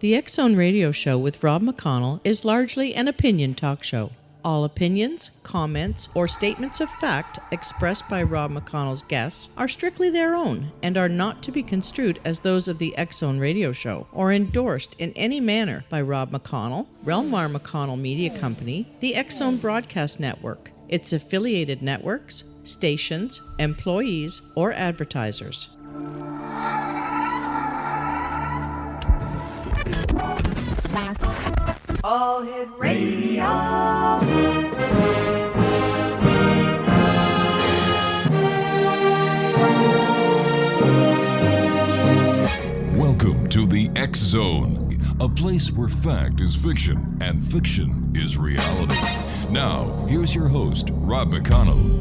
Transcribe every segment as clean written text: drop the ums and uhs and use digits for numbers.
The X Zone Radio Show with Rob McConnell is largely an opinion talk show. All opinions, comments, or statements of fact expressed by Rob McConnell's guests are strictly their own and are not to be construed as those of the X Zone Radio Show or endorsed in any manner by Rob McConnell, REL-MAR McConnell Media Company, the X Zone Broadcast Network, its affiliated networks, stations, employees, or advertisers. All Hit Radio. Welcome to the X Zone, a place where fact is fiction and fiction is reality. Now, here's your host, Rob McConnell.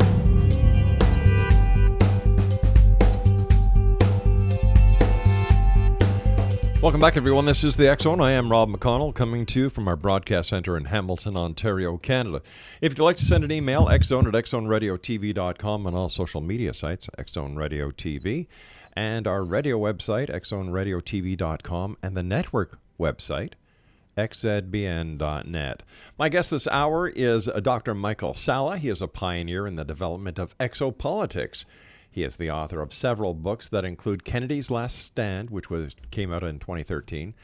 Welcome back, everyone. This is the X Zone. I am Rob McConnell, coming to you from our broadcast center in Hamilton, Ontario, Canada. If you'd like to send an email, xzone@xzoneradiotv.com, on all social media sites, Xzone Radio TV, and our radio website, xzoneradiotv.com, and the network website, xzbn.net. My guest this hour is Dr. Michael Salla. He is a pioneer in the development of exopolitics. He is the author of several books that include Kennedy's Last Stand, which came out in 2013,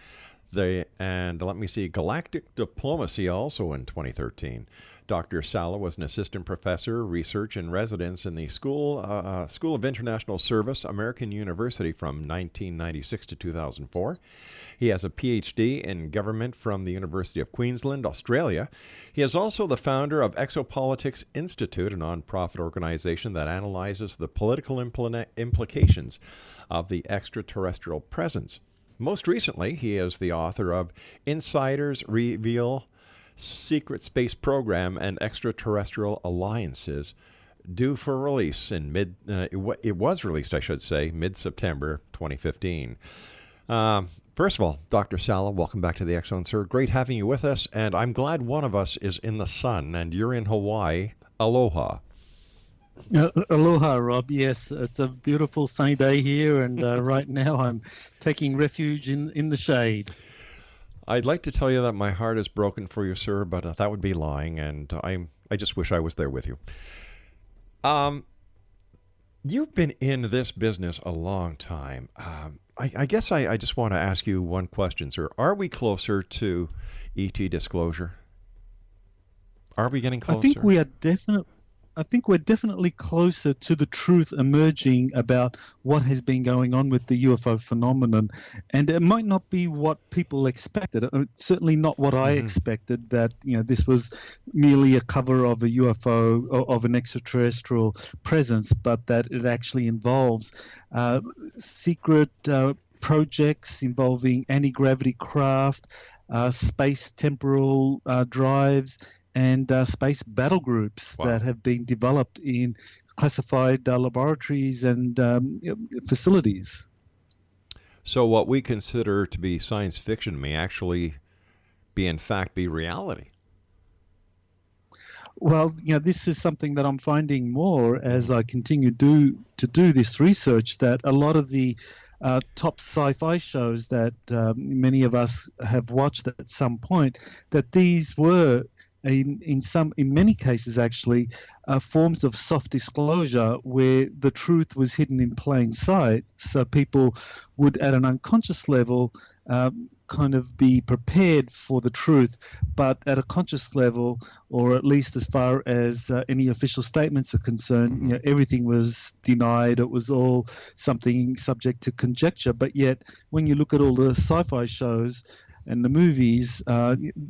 Galactic Diplomacy, also in 2013. Dr. Salla was an assistant professor, research and residence in the School of International Service, American University from 1996 to 2004. He has a PhD in government from the University of Queensland, Australia. He is also the founder of Exopolitics Institute, a nonprofit organization that analyzes the political implications of the extraterrestrial presence. Most recently, he is the author of Insiders Reveal Secret Space Program and Extraterrestrial Alliances, due for release in it was released, I should say, mid-September 2015. First of all, Dr. Salla, welcome back to the X Zone, sir. Great having you with us, and I'm glad one of us is in the sun, and you're in Hawaii. Aloha. Aloha, Rob. Yes, it's a beautiful sunny day here, and right now I'm taking refuge in the shade. I'd like to tell you that my heart is broken for you, sir, but that would be lying, and I just wish I was there with you. You've been in this business a long time. I guess I just want to ask you one question, sir. Are we closer to ET disclosure? Are we getting closer? I think we're definitely closer to the truth emerging about what has been going on with the UFO phenomenon. And it might not be what people expected. It's certainly not what I expected, that this was merely a cover of a UFO, of an extraterrestrial presence, but that it actually involves secret projects involving anti-gravity craft, space temporal drives, and space battle groups that have been developed in classified laboratories and facilities. So what we consider to be science fiction may actually be reality. Well, this is something that I'm finding more as I continue to do this research, that a lot of the top sci-fi shows that many of us have watched at some point, that these were in many cases actually forms of soft disclosure where the truth was hidden in plain sight, so people would at an unconscious level kind of be prepared for the truth, but at a conscious level, or at least as far as any official statements are concerned, everything was denied. It was all something subject to conjecture. But yet when you look at all the sci-fi shows and the movies,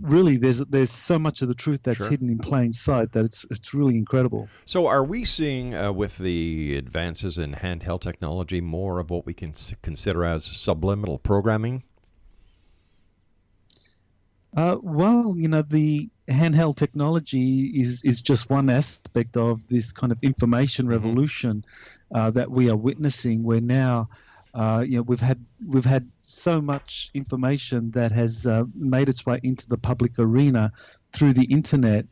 really, there's so much of the truth that's hidden in plain sight that it's really incredible. So, are we seeing with the advances in handheld technology more of what we can consider as subliminal programming? Well, the handheld technology is just one aspect of this kind of information revolution that we are witnessing, where now we've had so much information that has made its way into the public arena through the internet,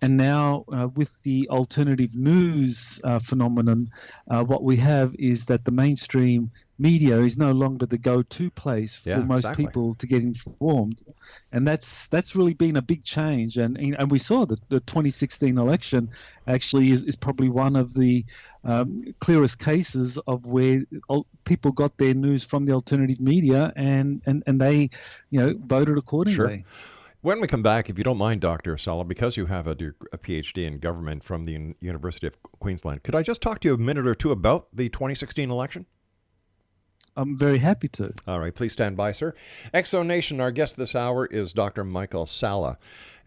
And now with the alternative news phenomenon, what we have is that the mainstream media is no longer the go-to place for most people to get informed, and that's really been a big change. And we saw that the 2016 election actually is probably one of the clearest cases of where people got their news from the alternative media, and they voted accordingly. Sure. When we come back, if you don't mind, Dr. Salla, because you have a PhD in government from the University of Queensland, could I just talk to you a minute or two about the 2016 election? I'm very happy to. All right, please stand by, sir. Exo Nation, our guest this hour is Dr. Michael Salla.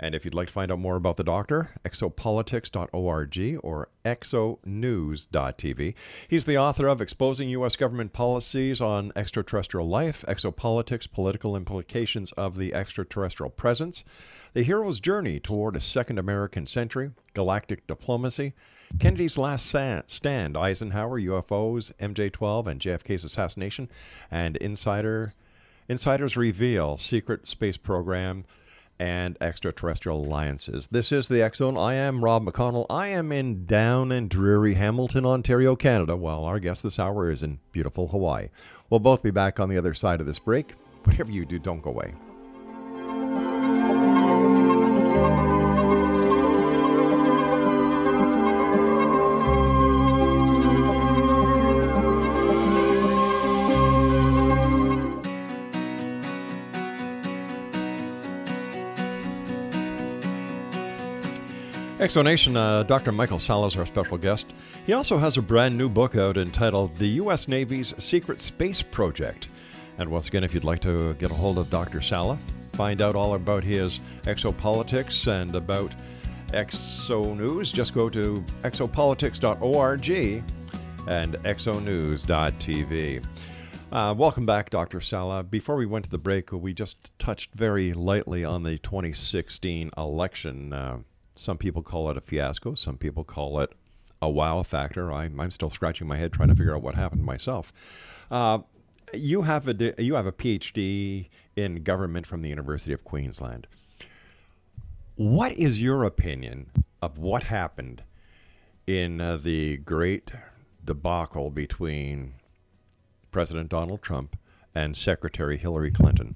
And if you'd like to find out more about the doctor, exopolitics.org or exonews.tv. He's the author of Exposing U.S. Government Policies on Extraterrestrial Life, Exopolitics, Political Implications of the Extraterrestrial Presence, The Hero's Journey Toward a Second American Century, Galactic Diplomacy, Kennedy's Last Stand, Eisenhower, UFOs, MJ-12, and JFK's assassination, and Insiders Reveal, Secret Space Program, and Extraterrestrial Alliances. This is the X Zone. I am Rob McConnell. I am in down and dreary Hamilton, Ontario, Canada, while our guest this hour is in beautiful Hawaii. We'll both be back on the other side of this break. Whatever you do, don't go away. Exonation, Dr. Michael Salla is our special guest. He also has a brand new book out entitled The U.S. Navy's Secret Space Project. And once again, if you'd like to get a hold of Dr. Salla, find out all about his exopolitics and about Exo News, just go to exopolitics.org and exonews.tv. Welcome back, Dr. Salla. Before we went to the break, we just touched very lightly on the 2016 election. Some people call it a fiasco. Some people call it a wow factor. I'm still scratching my head trying to figure out what happened myself. You have a PhD in government from the University of Queensland. What is your opinion of what happened in the great debacle between President Donald Trump and Secretary Hillary Clinton?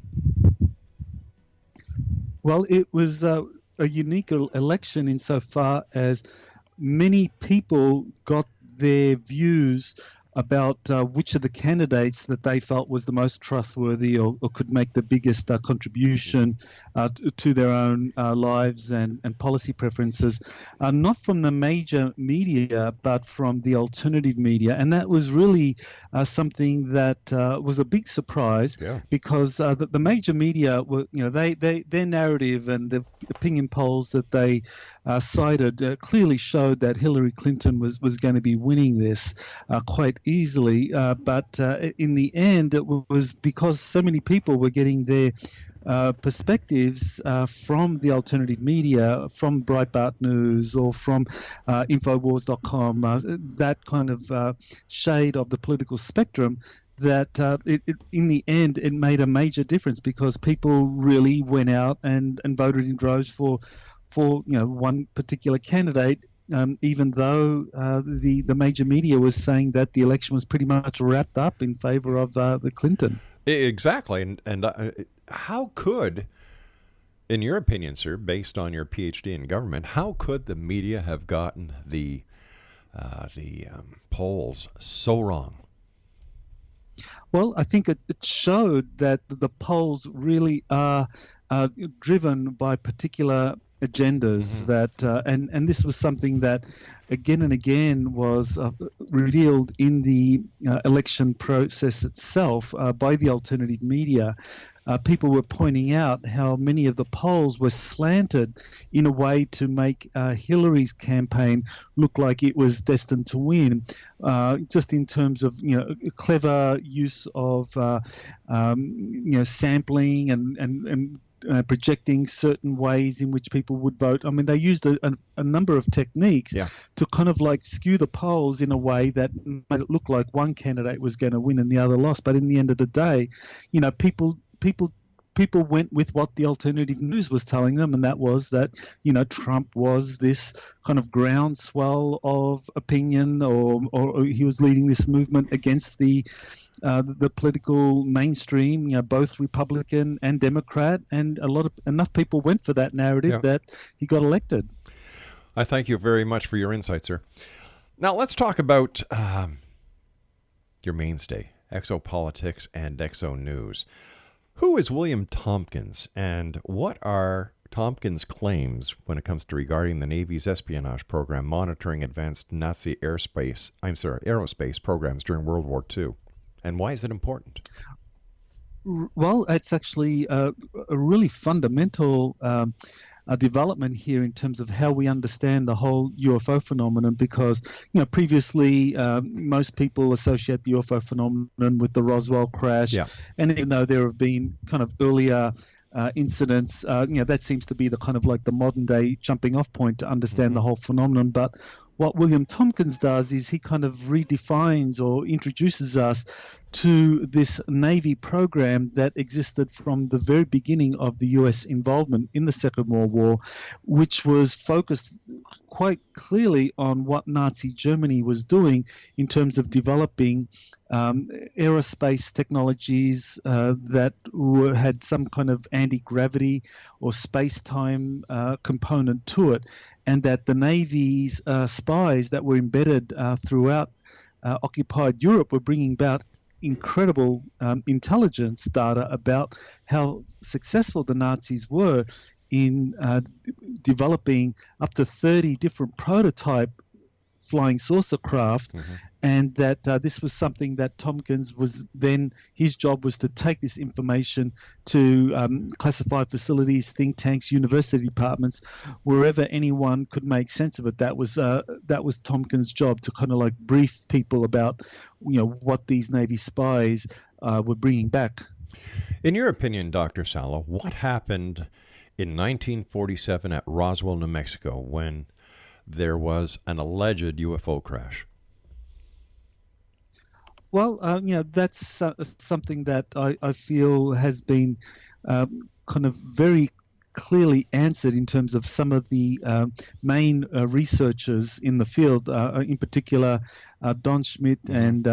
Well, it was a unique election insofar as many people got their views about which of the candidates that they felt was the most trustworthy or could make the biggest contribution to their own lives and policy preferences, not from the major media, but from the alternative media. And that was really something that was a big surprise, because the major media were, their narrative and the opinion polls that they cited clearly showed that Hillary Clinton was going to be winning this quite easily, but in the end it was because so many people were getting their perspectives from the alternative media, from Breitbart News or from Infowars.com, that kind of shade of the political spectrum, that in the end it made a major difference, because people really went out and voted in droves for one particular candidate, even though the major media was saying that the election was pretty much wrapped up in favor of the Clinton. Exactly. And how could, in your opinion, sir, based on your PhD in government, how could the media have gotten the polls so wrong? Well, I think it showed that the polls really are driven by particular agendas, that and this was something that again and again was revealed in the election process itself by the alternative media. People were pointing out how many of the polls were slanted in a way to make Hillary's campaign look like it was destined to win, just in terms of clever use of sampling and projecting certain ways in which people would vote. I mean, they used a number of techniques to kind of like skew the polls in a way that made it look like one candidate was going to win and the other lost. But in the end of the day, people people went with what the alternative news was telling them, and that was that, Trump was this kind of groundswell of opinion, or he was leading this movement against the political mainstream, both Republican and Democrat, and enough people went for that narrative that he got elected. I thank you very much for your insight, sir. Now let's talk about your mainstay, exopolitics and exo news. Who is William Tompkins, and what are Tompkins' claims when it comes to regarding the Navy's espionage program monitoring advanced Nazi aerospace programs during World War II? And why is it important? Well, it's actually a really fundamental development here in terms of how we understand the whole UFO phenomenon, because previously most people associate the UFO phenomenon with the Roswell crash, and even though there have been kind of earlier incidents, that seems to be the kind of like the modern day jumping off point to understand the whole phenomenon. But what William Tompkins does is he kind of redefines or introduces us to this Navy program that existed from the very beginning of the US involvement in the Second World War, which was focused quite clearly on what Nazi Germany was doing in terms of developing aerospace technologies that had some kind of anti-gravity or space-time component to it, and that the Navy's spies that were embedded throughout occupied Europe were bringing about incredible intelligence data about how successful the Nazis were in developing up to 30 different prototype flying saucer craft, and that this was something that Tompkins was then, his job was to take this information to classified facilities, think tanks, university departments, wherever anyone could make sense of it. That was Tompkins' job, to kind of like brief people about what these Navy spies were bringing back. In your opinion, Dr. Salla, what happened in 1947 at Roswell, New Mexico, when there was an alleged UFO crash? Well, that's something that I feel has been kind of very clearly answered in terms of some of the main researchers in the field, in particular Don Schmidt and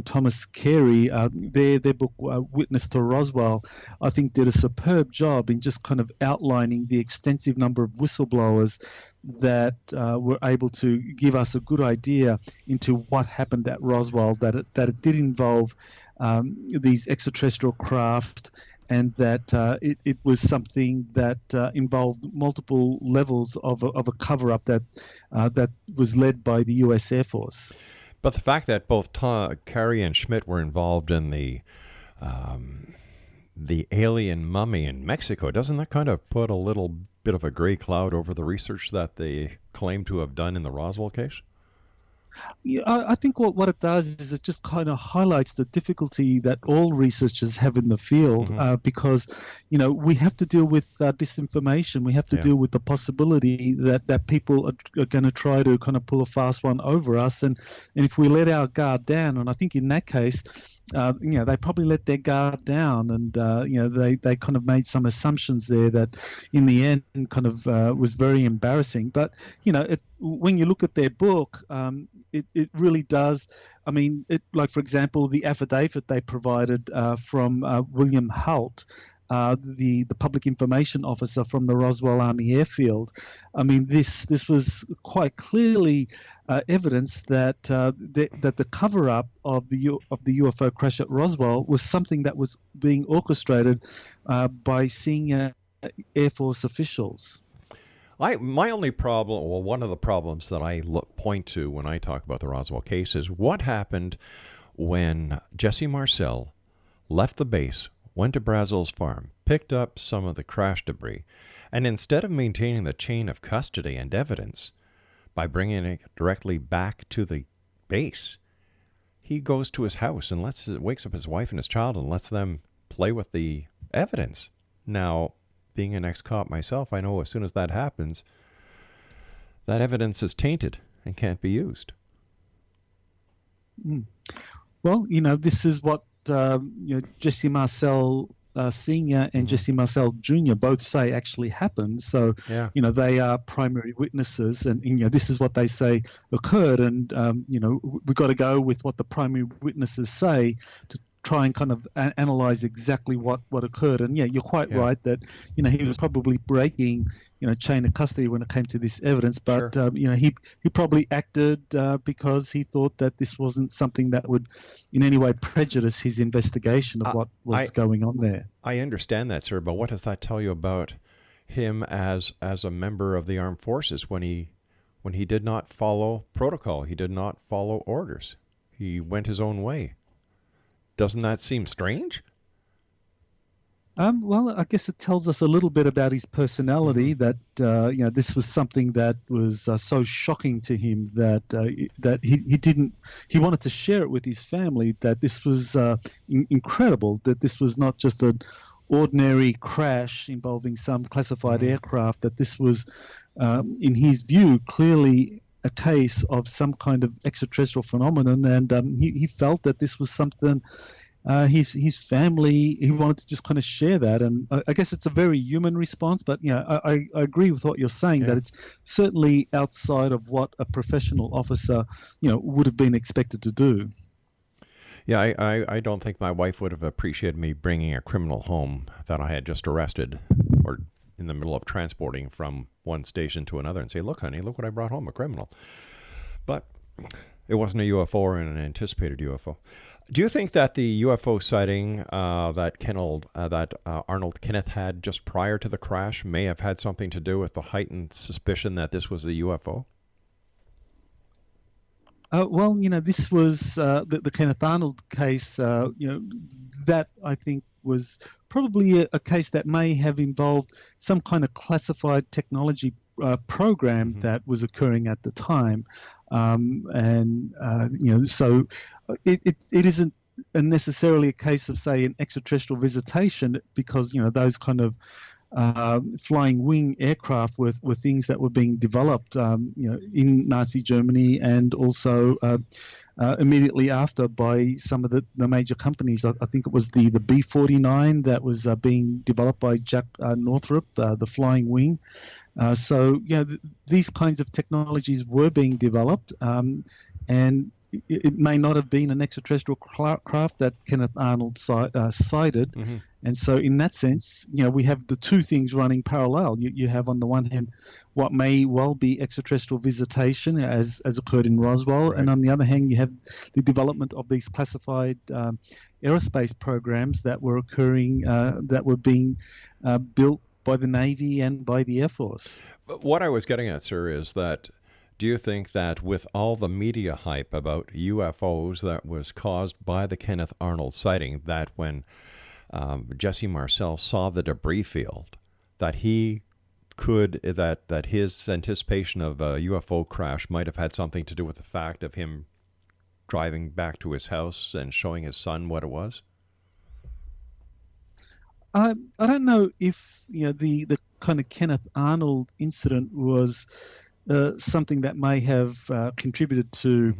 Thomas Carey. Their book Witness to Roswell, I think, did a superb job in just kind of outlining the extensive number of whistleblowers that were able to give us a good idea into what happened at Roswell, that it did involve these extraterrestrial craft, and that it was something that involved multiple levels of a cover-up that was led by the U.S. Air Force. But the fact that both Carey and Schmidt were involved in the alien mummy in Mexico, doesn't that kind of put a little bit of a gray cloud over the research that they claim to have done in the Roswell case? Yeah, I think what it does is it just kind of highlights the difficulty that all researchers have in the field, because we have to deal with disinformation. We have to deal with the possibility that people are going to try to kind of pull a fast one over us, and if we let our guard down, and I think in that case, they probably let their guard down, and they kind of made some assumptions there that in the end kind of was very embarrassing. But when you look at their book, it really does. I mean, like for example, the affidavit they provided from William Holt, the public information officer from the Roswell Army Airfield. I mean, this was quite clearly evidence that the cover-up of the UFO crash at Roswell was something that was being orchestrated by senior Air Force officials. My only problem, well, one of the problems that I point to when I talk about the Roswell case is what happened when Jesse Marcel left the base, went to Brazel's farm, picked up some of the crash debris, and instead of maintaining the chain of custody and evidence by bringing it directly back to the base, he goes to his house and wakes up his wife and his child and lets them play with the evidence. Now, being an ex-cop myself, I know as soon as that happens, that evidence is tainted and can't be used. Well, this is what Jesse Marcel Sr. and Jesse Marcel Jr. both say actually happened. So, Yeah. they are primary witnesses, and this is what they say occurred. And we've got to go with what the primary witnesses say to try and kind of analyze exactly what occurred. And you're quite right that he was probably breaking chain of custody when it came to this evidence, but Sure. he probably acted because he thought that this wasn't something that would in any way prejudice his investigation of what was going on there. I understand that, sir, but what does that tell you about him as a member of the armed forces when he did not follow protocol, he did not follow orders, he went his own way? Doesn't that seem strange? Well, I guess it tells us a little bit about his personality, that this was something that was so shocking to him that he wanted to share it with his family, that this was incredible, that this was not just an ordinary crash involving some classified aircraft, that this was, in his view, clearly a case of some kind of extraterrestrial phenomenon, and he felt that this was something his family, he wanted to just kind of share that. And I guess it's a very human response, but I agree with what you're saying, that it's certainly outside of what a professional officer would have been expected to do. Yeah, I don't think my wife would have appreciated me bringing a criminal home that I had just arrested, or in the middle of transporting from one station to another, and say, "Look, honey, look what I brought home, a criminal." But it wasn't a UFO or an anticipated UFO. Do you think that the UFO sighting that Arnold Kenneth had just prior to the crash may have had something to do with the heightened suspicion that this was a UFO? Well, this was the Kenneth Arnold case. That I think was probably a case that may have involved some kind of classified technology program that was occurring at the time, so it isn't necessarily a case of, say, an extraterrestrial visitation, because those kind of flying wing aircraft were things that were being developed in Nazi Germany, and also immediately after by some of the major companies. I think it was the B-49 that was being developed by Jack Northrop, the flying wing. So these kinds of technologies were being developed, and it may not have been an extraterrestrial craft that Kenneth Arnold sighted. And so in that sense, we have the two things running parallel. You have, on the one hand, what may well be extraterrestrial visitation as occurred in Roswell, and on the other hand, you have the development of these classified aerospace programs that were occurring, that were being built by the Navy and by the Air Force. But what I was getting at, sir, is that, do you think that with all the media hype about UFOs that was caused by the Kenneth Arnold sighting, that when Jesse Marcel saw the debris field, that that his anticipation of a UFO crash might have had something to do with the fact of him driving back to his house and showing his son what it was? I don't know if the kind of Kenneth Arnold incident was something that may have contributed to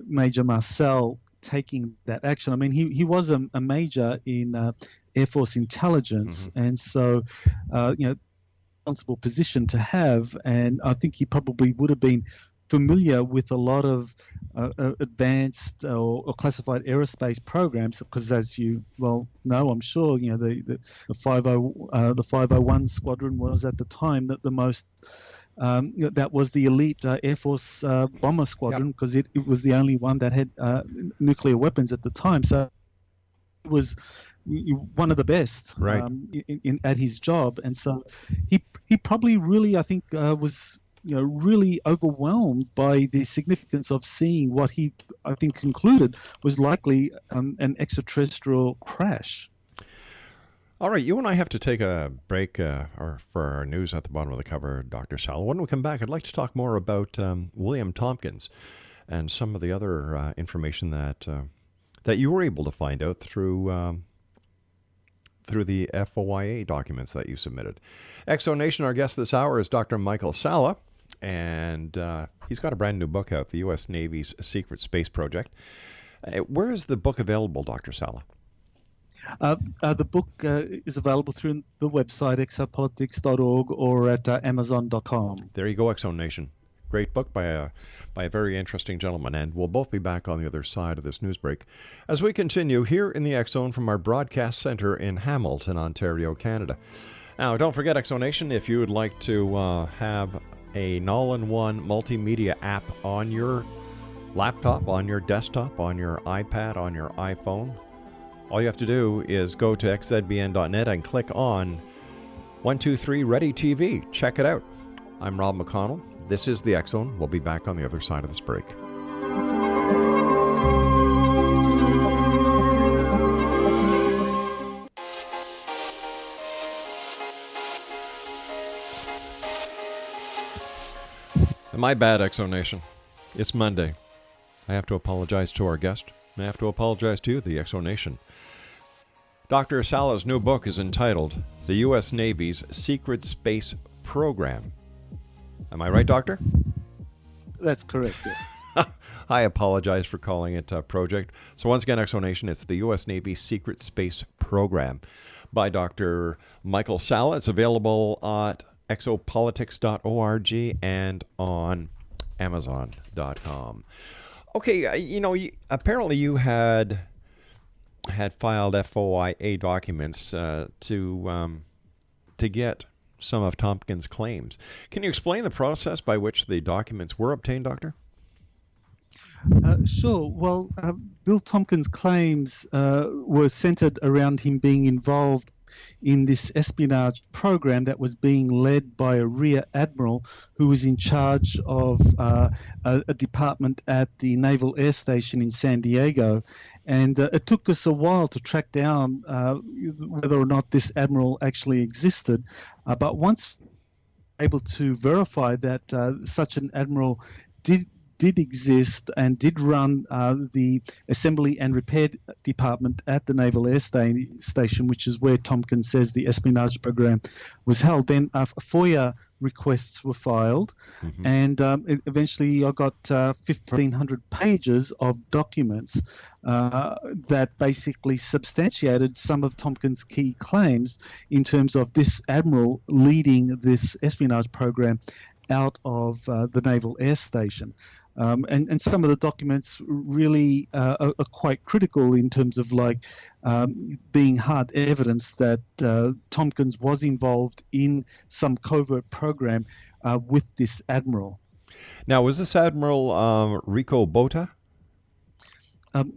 Major Marcel taking that action. I mean, he was a major in Air Force intelligence, and so responsible position to have, and I think he probably would have been familiar with a lot of advanced or classified aerospace programs, because, as you well know, I'm sure, the 501 squadron was at the time the most that was the elite Air Force bomber squadron, because it was the only one that had nuclear weapons at the time. So it was one of the best at his job, and so he probably really, I think, was really overwhelmed by the significance of seeing what he, I think, concluded was likely an extraterrestrial crash. All right, you and I have to take a break for our news at the bottom of the cover, Dr. Salla. When we come back, I'd like to talk more about William Tompkins and some of the other information that you were able to find out through the FOIA documents that you submitted. Exonation, our guest this hour is Dr. Michael Salla, and he's got a brand new book out, The U.S. Navy's Secret Space Project. Where is the book available, Dr. Salla? The book is available through the website exopolitics.org or at amazon.com. There you go, X Zone Nation. Great book by a very interesting gentleman, and we'll both be back on the other side of this news break as we continue here in the X Zone from our broadcast center in Hamilton, Ontario, Canada. Now, don't forget, X Zone Nation, if you would like to have an all-in-one multimedia app on your laptop, on your desktop, on your iPad, on your iPhone, all you have to do is go to xzbn.net and click on 123 Ready TV. Check it out. I'm Rob McConnell. This is the X Zone. We'll be back on the other side of this break. My bad, X Zone Nation. It's Monday. I have to apologize to our guest, and I have to apologize to you, the X Zone Nation. Dr. Salla's new book is entitled The U.S. Navy's Secret Space Program. Am I right, Doctor? That's correct, yes. I apologize for calling it a project. So once again, X Zone Nation, it's the U.S. Navy Secret Space Program by Dr. Michael Salla. It's available at exopolitics.org and on amazon.com. Okay, apparently you had filed FOIA documents to get some of Tompkins' claims. Can you explain the process by which the documents were obtained, Doctor? Sure. Well, Bill Tompkins' claims were centered around him being involved in this espionage program that was being led by a rear admiral who was in charge of a department at the Naval Air Station in San Diego. And it took us a while to track down whether or not this admiral actually existed. But once able to verify that such an admiral did exist and did run the assembly and repair department at the Naval Air Station, which is where Tompkins says the espionage program was held. Then FOIA requests were filed, and eventually I got 1,500 pages of documents that basically substantiated some of Tompkins' key claims in terms of this admiral leading this espionage program out of the Naval Air Station. And some of the documents really are quite critical in terms of being hard evidence that Tompkins was involved in some covert program with this admiral. Now, was this Admiral Rico Botta?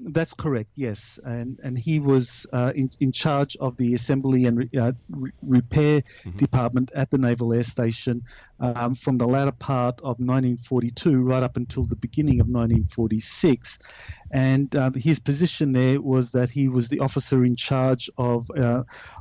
That's correct, yes. And he was in charge of the assembly and repair department at the Naval Air Station from the latter part of 1942 right up until the beginning of 1946. And his position there was that he was the officer in charge of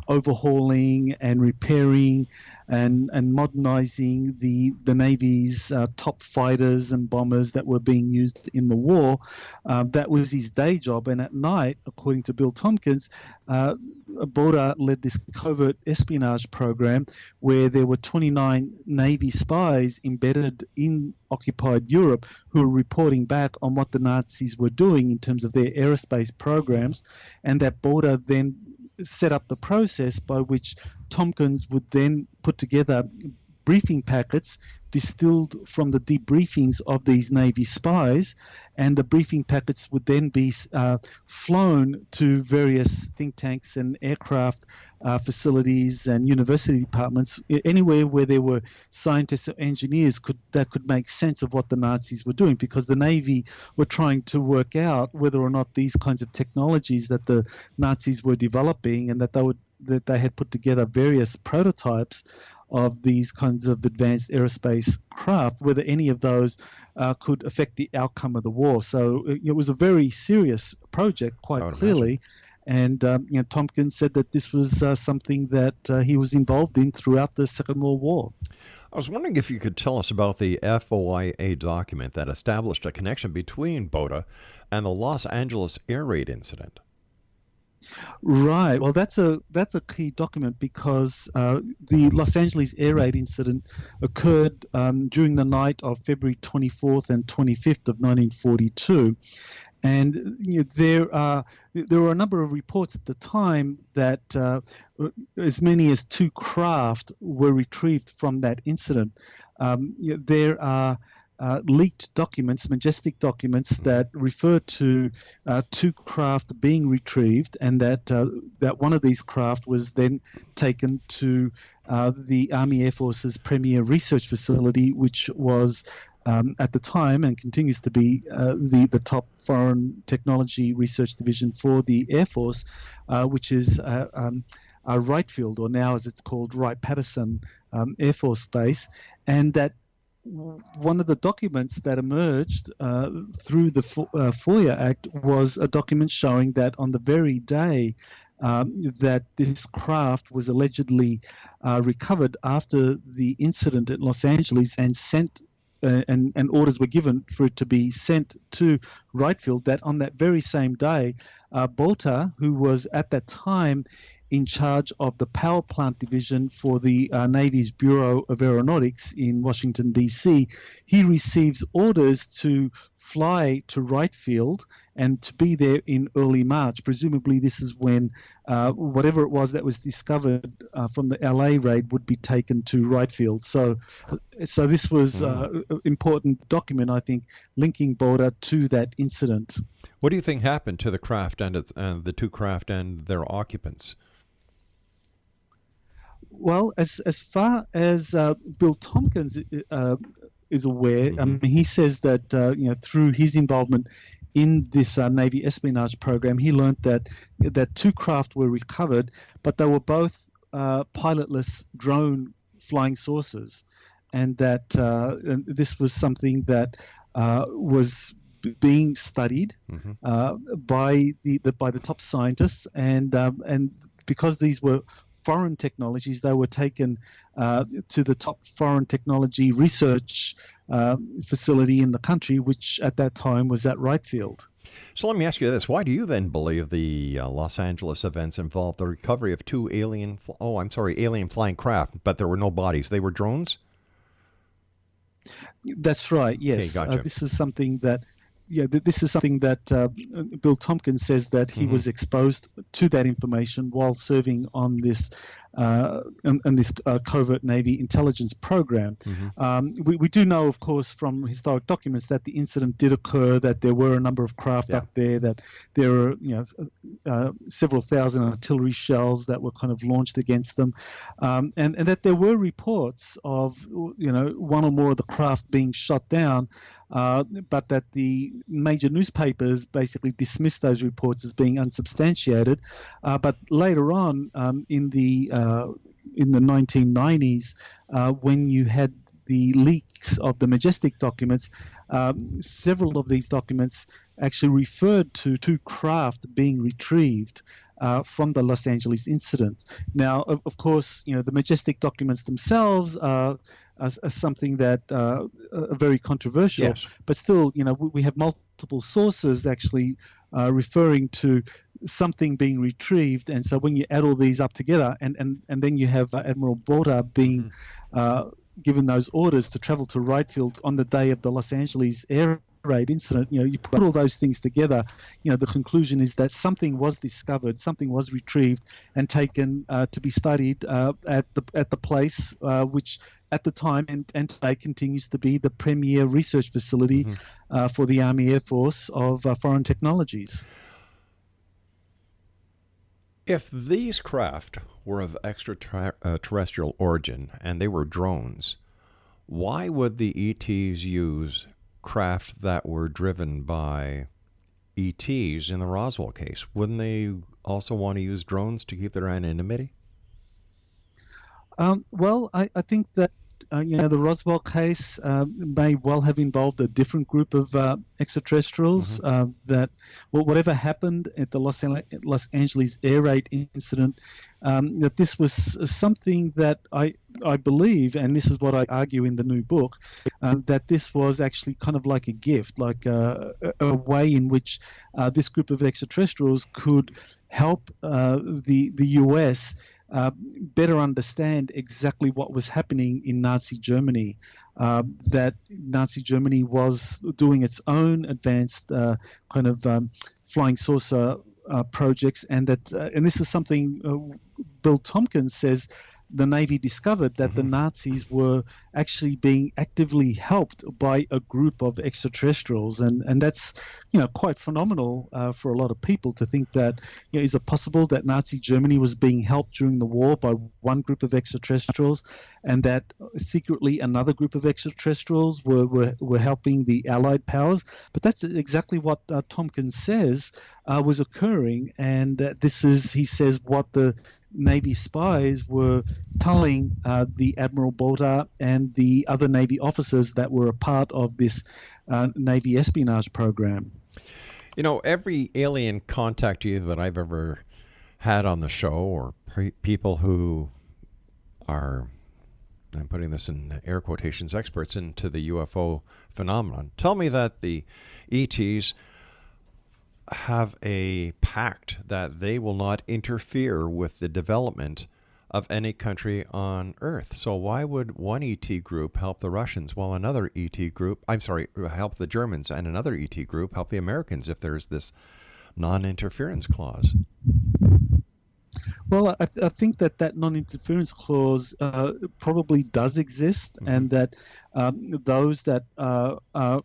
overhauling and repairing and modernizing the Navy's top fighters and bombers that were being used in the war. That was his day job, and at night, according to Bill Tompkins, Botta led this covert espionage program where there were 29 Navy spies embedded in occupied Europe who were reporting back on what the Nazis were doing in terms of their aerospace programs, and that Botta then set up the process by which Tompkins would then put together briefing packets distilled from the debriefings of these Navy spies, and the briefing packets would then be flown to various think tanks and aircraft facilities and university departments, anywhere where there were scientists or engineers that could make sense of what the Nazis were doing, because the Navy were trying to work out whether or not these kinds of technologies that the Nazis were developing and that they had put together various prototypes of these kinds of advanced aerospace craft, whether any of those could affect the outcome of the war. So it was a very serious project, quite clearly. And Tompkins said that this was something that he was involved in throughout the Second World War. I was wondering if you could tell us about the FOIA document that established a connection between Botta and the Los Angeles air raid incident. Right. Well, that's a key document because the Los Angeles air raid incident occurred during the night of February 24th and 25th of 1942. And there were a number of reports at the time that as many as 2 craft were retrieved from that incident. There are leaked documents, majestic documents, that refer to 2 craft being retrieved, and that one of these craft was then taken to the Army Air Force's premier research facility, which was at the time and continues to be the top foreign technology research division for the Air Force, which is Wright Field, or now as it's called, Wright-Patterson Air Force Base. And that one of the documents that emerged through the FOIA Act was a document showing that on the very day that this craft was allegedly recovered after the incident at Los Angeles and sent and orders were given for it to be sent to Wright Field, that on that very same day, Bolter, who was at that time in charge of the power plant division for the Navy's Bureau of Aeronautics in Washington, D.C., he receives orders to fly to Wright Field and to be there in early March. Presumably this is when whatever it was that was discovered from the LA raid would be taken to Wright Field. So this was an important document, I think, linking Bolter to that incident. What do you think happened to the craft and the 2 craft and their occupants? Well, as far as Bill Tompkins is aware, he says that through his involvement in this Navy espionage program, he learned that 2 craft were recovered, but they were both pilotless drone flying saucers, and that this was something that was being studied by the top scientists, and because these were foreign technologies, they were taken to the top foreign technology research facility in the country, which at that time was at Wright Field. So let me ask you this. Why do you then believe the Los Angeles events involved the recovery of 2 alien flying craft, but there were no bodies? They were drones? That's right, yes. Okay, gotcha. This is something that Bill Tompkins says that he was exposed to that information while serving on this covert Navy intelligence program. We do know, of course, from historic documents that the incident did occur, that there were a number of craft up there, that there were several thousand artillery shells that were kind of launched against them, and that there were reports of one or more of the craft being shot down, but that the major newspapers basically dismissed those reports as being unsubstantiated. But later on, in the 1990s, when you had the leaks of the Majestic documents, several of these documents actually referred to 2 craft being retrieved from the Los Angeles incident. Now, of course, the Majestic documents themselves are something that are very controversial, yes. But still, we have multiple sources actually referring to something being retrieved, and so when you add all these up together, and then you have Admiral Bolter being given those orders to travel to Wright Field on the day of the Los Angeles air raid incident, you put all those things together, the conclusion is that something was discovered, something was retrieved and taken to be studied at the place which at the time and today continues to be the premier research facility for the Army Air Force of foreign technologies. If these craft were of extraterrestrial origin and they were drones, why would the ETs use craft that were driven by ETs in the Roswell case? Wouldn't they also want to use drones to keep their anonymity? Well, I think that the Roswell case may well have involved a different group of extraterrestrials. That whatever happened at the Los Angeles air raid incident, that this was something that I believe, and this is what I argue in the new book, that this was actually kind of like a gift, like a way in which this group of extraterrestrials could help the U.S. better understand exactly what was happening in Nazi Germany. That Nazi Germany was doing its own advanced flying saucer projects, and this is something Bill Tompkins says the Navy discovered, that the Nazis were actually being actively helped by a group of extraterrestrials, and that's quite phenomenal for a lot of people to think that is it possible that Nazi Germany was being helped during the war by one group of extraterrestrials, and that secretly another group of extraterrestrials were helping the Allied powers. But that's exactly what Tompkins says was occurring, and this is, he says, what the Navy spies were telling the Admiral Bolter and the other Navy officers that were a part of this Navy espionage program. Every alien contactee that I've ever had on the show, or people who are, I'm putting this in air quotations, experts into the UFO phenomenon, tell me that the ETs have a pact that they will not interfere with the development of any country on Earth. So why would one ET group help the Russians while another ET group, help the Germans, and another ET group help the Americans if there's this non-interference clause? Well, I think that non-interference clause probably does exist, and that those that are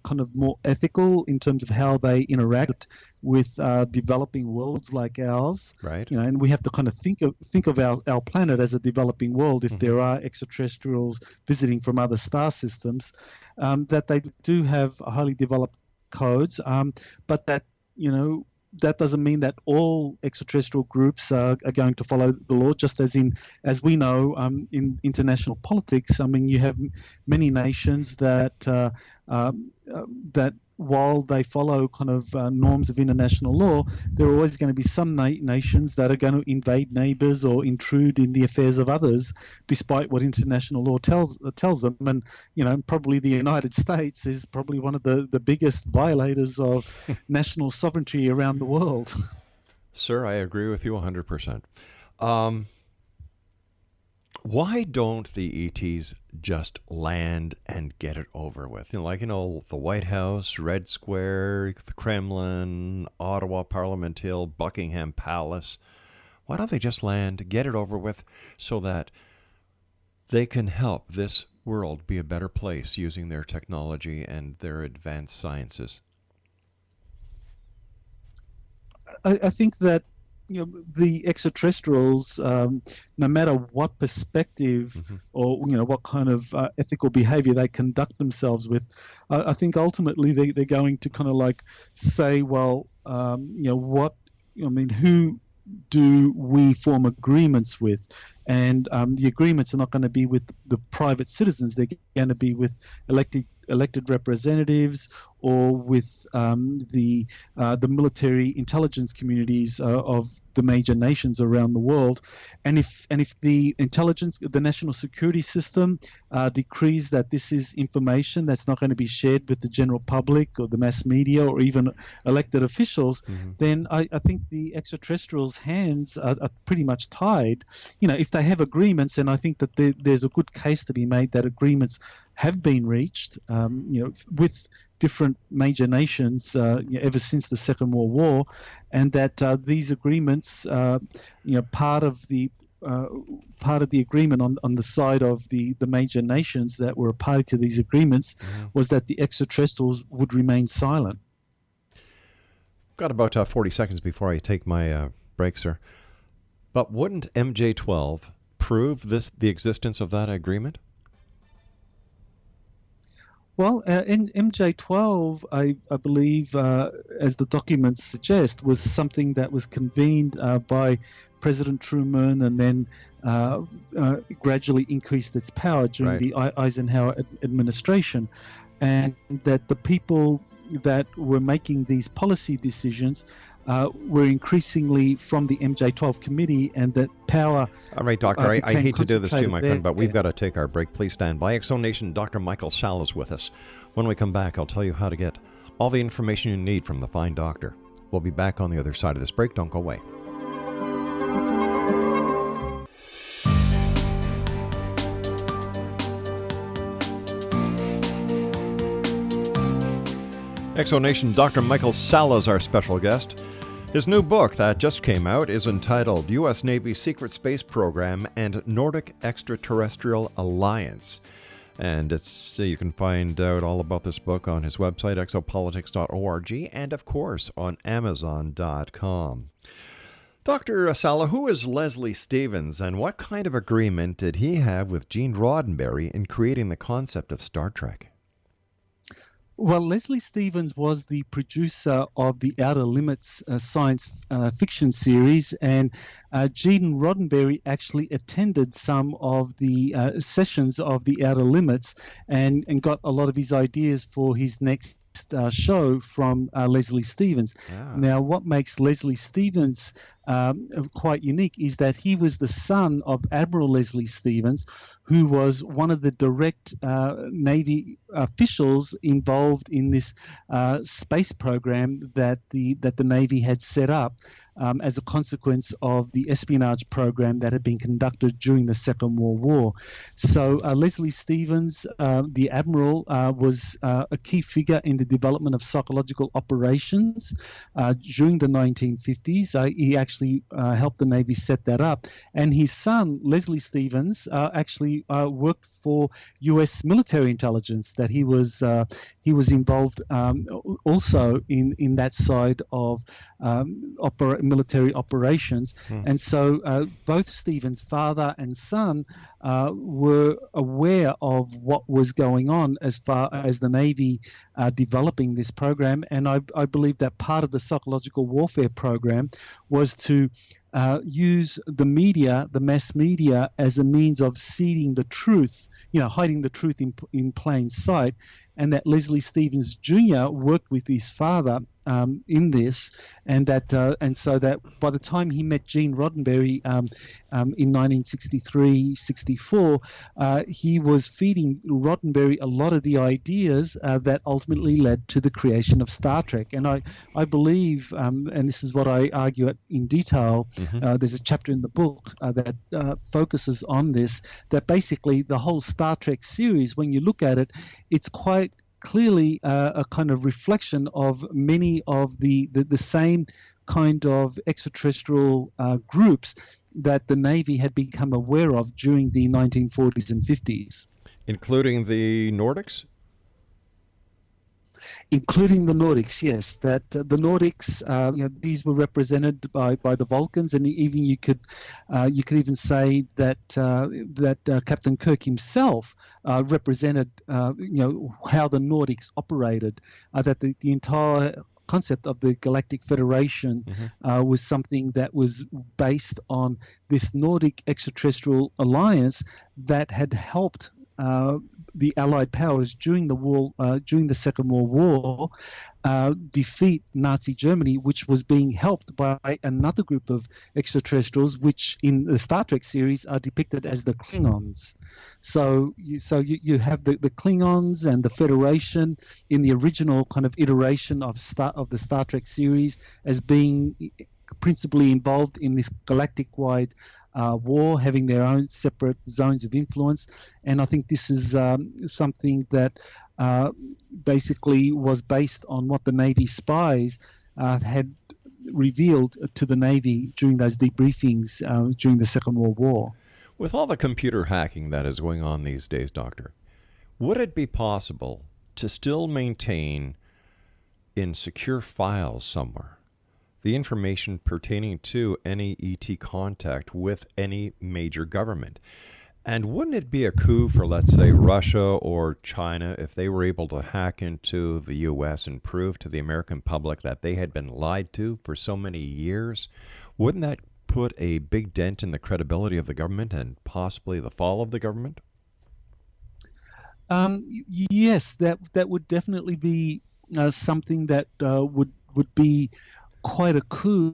kind of more ethical in terms of how they interact with developing worlds like ours, right? And we have to kind of think of our planet as a developing world. If there are extraterrestrials visiting from other star systems, that they do have highly developed codes, but that that doesn't mean that all extraterrestrial groups are going to follow the law, just as we know, in international politics. I mean, you have many nations that while they follow kind of norms of international law, there are always going to be some nations that are going to invade neighbors or intrude in the affairs of others, despite what international law tells them. And probably the United States is probably one of the biggest violators of national sovereignty around the world. Sir, I agree with you 100%. Why don't the ETs just land and get it over with? The White House, Red Square, the Kremlin, Ottawa, Parliament Hill, Buckingham Palace. Why don't they just land, get it over with, so that they can help this world be a better place using their technology and their advanced sciences? I think that the extraterrestrials, no matter what perspective or what kind of ethical behavior they conduct themselves with, I think ultimately they're going to kind of like say, well, who do we form agreements with? And the agreements are not going to be with the private citizens. They're going to be with elected representatives, or with the military intelligence communities of the major nations around the world. And if the intelligence, the national security system decrees that this is information that's not going to be shared with the general public or the mass media or even elected officials, then I think the extraterrestrials' hands are pretty much tied. If they have agreements, and I think that there's a good case to be made that agreements have been reached, with different major nations ever since the Second World War, and that these agreements, part of the agreement on the side of the major nations that were a party to these agreements was that the extraterrestrials would remain silent. Got about 40 seconds before I take my break, sir. But wouldn't MJ-12 prove the existence of that agreement? Well, in MJ-12, I believe, as the documents suggest, was something that was convened by President Truman, and then gradually increased its power during the Eisenhower administration, and that the people that were making these policy decisions were increasingly from the MJ-12 committee, and that power... All right, Doctor, I hate to do this to you, my friend, but we've got to take our break. Please stand by. X Zone Nation, Dr. Michael Salla is with us. When we come back, I'll tell you how to get all the information you need from the fine doctor. We'll be back on the other side of this break. Don't go away. Exonation Dr. Michael Salla is our special guest. His new book that just came out is entitled U.S. Navy Secret Space Program and Nordic Extraterrestrial Alliance. And you can find out all about this book on his website, exopolitics.org, and of course on Amazon.com. Dr. Salla, who is Leslie Stevens, and what kind of agreement did he have with Gene Roddenberry in creating the concept of Star Trek? Well, Leslie Stevens was the producer of the Outer Limits science fiction series, and Gene Roddenberry actually attended some of the sessions of the Outer Limits and got a lot of his ideas for his next show from Leslie Stevens. Now, what makes Leslie Stevens quite unique is that he was the son of Admiral Leslie Stevens, who was one of the direct Navy officials involved in this space program that the Navy had set up as a consequence of the espionage program that had been conducted during the Second World War. So Leslie Stevens, the Admiral, was a key figure in the development of psychological operations during the 1950s. He actually helped the Navy set that up. And his son, Leslie Stevens, actually worked for U.S. military intelligence, that he was involved also in that side of military operations. And so both Stevens, father and son, were aware of what was going on as far as the Navy developing this program. And I believe that part of the psychological warfare program was to use the media, the mass media, as a means of seeding the truth, hiding the truth in plain sight, and that Leslie Stevens Jr. worked with his father in this, and so that by the time he met Gene Roddenberry in 1963-64, he was feeding Roddenberry a lot of the ideas that ultimately led to the creation of Star Trek. And I believe, and this is what I argue in detail, there's a chapter in the book that focuses on this, that basically the whole Star Trek series, when you look at it, it's quite clearly a kind of reflection of many of the same kind of extraterrestrial groups that the Navy had become aware of during the 1940s and 50s. Including the Nordics? Including the Nordics, yes. That the Nordics, these were represented by the Vulcans, and even you could even say that Captain Kirk himself represented how the Nordics operated. That the entire concept of the Galactic Federation was something that was based on this Nordic extraterrestrial alliance that had helped the Allied powers during the Second World War defeat Nazi Germany, which was being helped by another group of extraterrestrials, which in the Star Trek series are depicted as the Klingons. So you have the Klingons and the Federation in the original kind of iteration of the Star Trek series as being principally involved in this galactic-wide war, having their own separate zones of influence. And I think this is something that basically was based on what the Navy spies had revealed to the Navy during those debriefings during the Second World War. With all the computer hacking that is going on these days, Doctor, would it be possible to still maintain in secure files somewhere the information pertaining to any ET contact with any major government? And wouldn't it be a coup for, let's say, Russia or China if they were able to hack into the U.S. and prove to the American public that they had been lied to for so many years? Wouldn't that put a big dent in the credibility of the government and possibly the fall of the government? Yes, that would definitely be something that would be quite a coup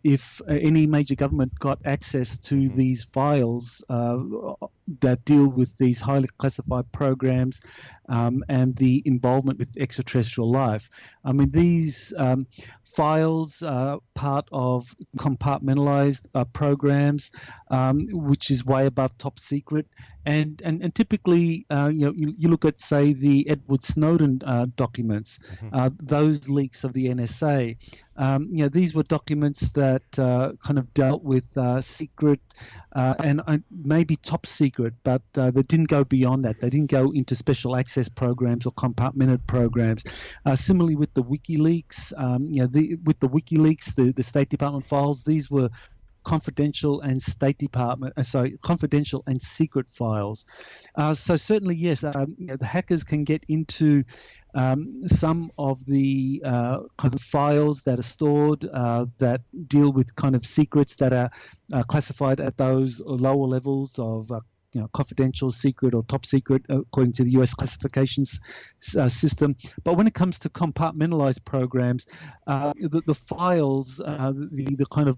if any major government got access to these files that deal with these highly classified programs and the involvement with extraterrestrial life. I mean, these files part of compartmentalized programs, which is way above top secret. And typically, you look at, say, the Edward Snowden documents, those leaks of the NSA. These were documents that kind of dealt with secret and maybe top secret, but they didn't go beyond that. They didn't go into special access programs or compartmented programs. Similarly with the WikiLeaks, with the WikiLeaks, the State Department files, these were confidential and confidential and secret files. So certainly, yes, the hackers can get into some of the kind of files that are stored that deal with kind of secrets that are classified at those lower levels of confidential, secret, or top secret, according to the U.S. classifications system. But when it comes to compartmentalized programs, the files, the kind of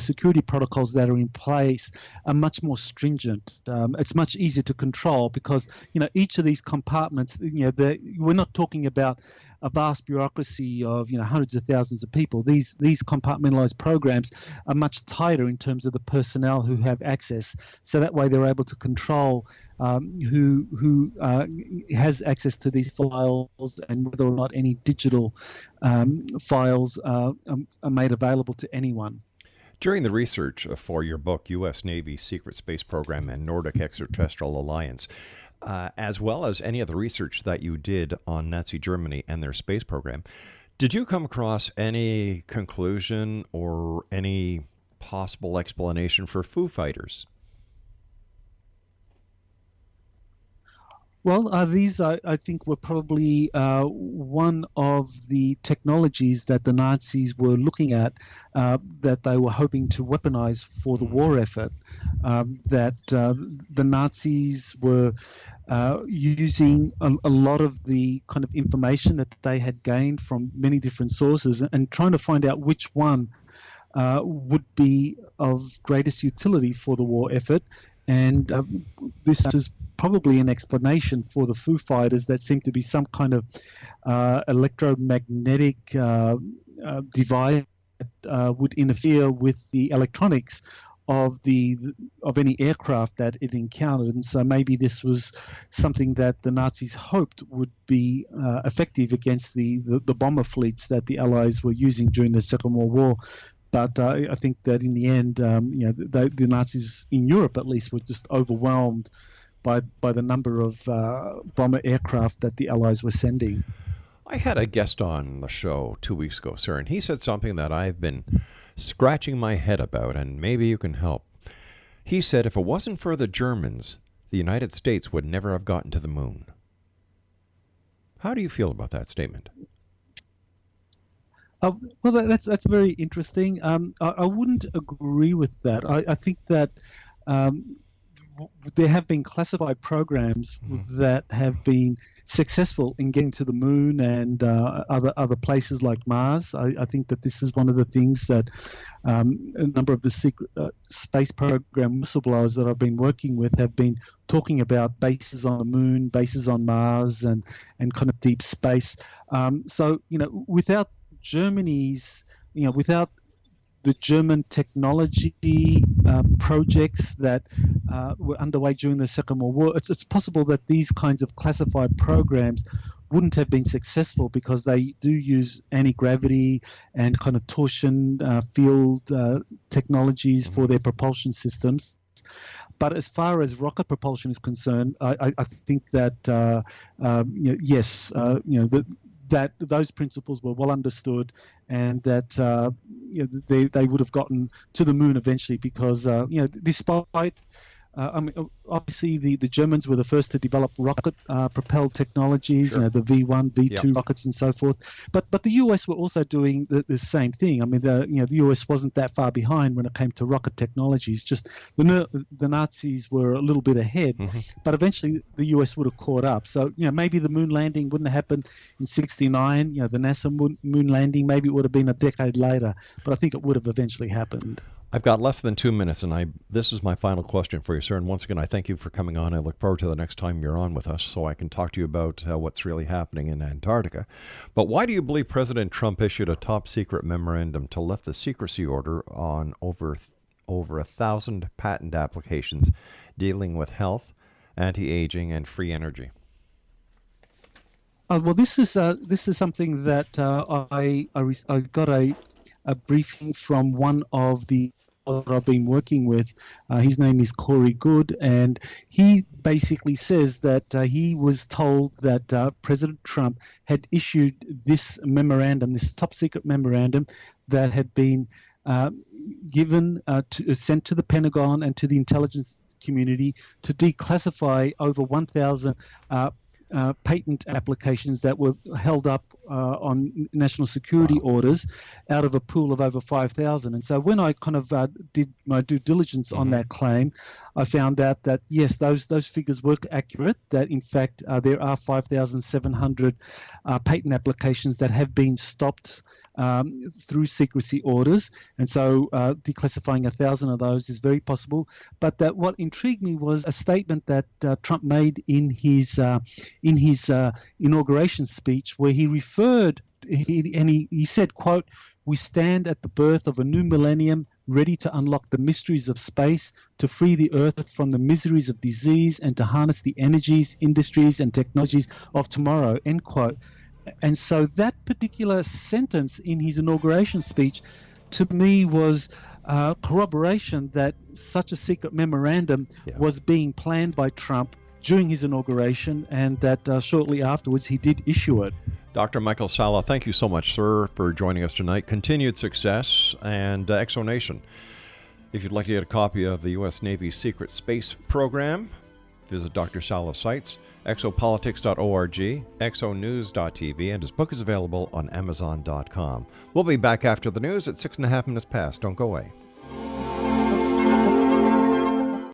security protocols that are in place are much more stringent. It's much easier to control because each of these compartments, we're not talking about a vast bureaucracy of hundreds of thousands of people. These compartmentalized programs are much tighter in terms of the personnel who have access. So that way they're able to control who has access to these files and whether or not any digital files are made available to anyone. During the research for your book, U.S. Navy Secret Space Program and Nordic Extraterrestrial Alliance, as well as any of the research that you did on Nazi Germany and their space program, did you come across any conclusion or any possible explanation for Foo Fighters? Well, these, I think, were probably one of the technologies that the Nazis were looking at that they were hoping to weaponize for the war effort, that the Nazis were using a lot of the kind of information that they had gained from many different sources and trying to find out which one would be of greatest utility for the war effort. And this is probably an explanation for the Foo Fighters that seemed to be some kind of electromagnetic device that would interfere with the electronics of any aircraft that it encountered. And so maybe this was something that the Nazis hoped would be effective against the bomber fleets that the Allies were using during the Second World War. But I think that in the end, the Nazis in Europe, at least, were just overwhelmed by the number of bomber aircraft that the Allies were sending. I had a guest on the show 2 weeks ago, sir, and he said something that I've been scratching my head about, and maybe you can help. He said if it wasn't for the Germans, the United States would never have gotten to the moon. How do you feel about that statement? Well, that's very interesting. I wouldn't agree with that. I think that there have been classified programs that have been successful in getting to the moon and other places like Mars. I think that this is one of the things that a number of the secret space program whistleblowers that I've been working with have been talking about: bases on the moon, bases on Mars, and kind of deep space. So without Germany's, without the German technology projects that were underway during the Second World War, it's possible that these kinds of classified programs wouldn't have been successful because they do use anti-gravity and kind of torsion field technologies for their propulsion systems. But as far as rocket propulsion is concerned, I think that yes, that those principles were well understood, and that they would have gotten to the moon eventually because despite obviously the Germans were the first to develop rocket propelled technologies, the V1, V2 rockets and so forth. But the US were also doing the same thing. I mean, the US wasn't that far behind when it came to rocket technologies. Just the Nazis were a little bit ahead, but eventually the US would have caught up. So maybe the moon landing wouldn't have happened in '69. The NASA moon landing, maybe it would have been a decade later, but I think it would have eventually happened. I've got less than 2 minutes, and this is my final question for you, sir. And once again, I thank you for coming on. I look forward to the next time you're on with us so I can talk to you about what's really happening in Antarctica. But why do you believe President Trump issued a top-secret memorandum to lift the secrecy order on over 1,000 patent applications dealing with health, anti-aging, and free energy? Well, this is something that I got a briefing from one of the that I've been working with. His name is Corey Good, and he basically says that he was told that President Trump had issued this memorandum, this top secret memorandum that had been sent to the Pentagon and to the intelligence community to declassify over 1,000 patent applications that were held up on national security orders out of a pool of over 5,000. And so when I kind of did my due diligence on that claim, I found out that, yes, those figures were accurate, that in fact there are 5,700 patent applications that have been stopped through secrecy orders. And so declassifying 1,000 of those is very possible. But that what intrigued me was a statement that Trump made in his inauguration speech, where he he said, quote, "We stand at the birth of a new millennium, ready to unlock the mysteries of space, to free the earth from the miseries of disease, and to harness the energies, industries, and technologies of tomorrow," end quote. And so that particular sentence in his inauguration speech, to me, was corroboration that such a secret memorandum was being planned by Trump during his inauguration, and that shortly afterwards he did issue it. Dr. Michael Salla, thank you so much, sir, for joining us tonight. Continued success, and Exonation. If you'd like to get a copy of the U.S. Navy's Secret Space Program, visit Dr. Salla's sites, exopolitics.org, exonews.tv, and his book is available on amazon.com. We'll be back after the news at 6.5 minutes past. Don't go away.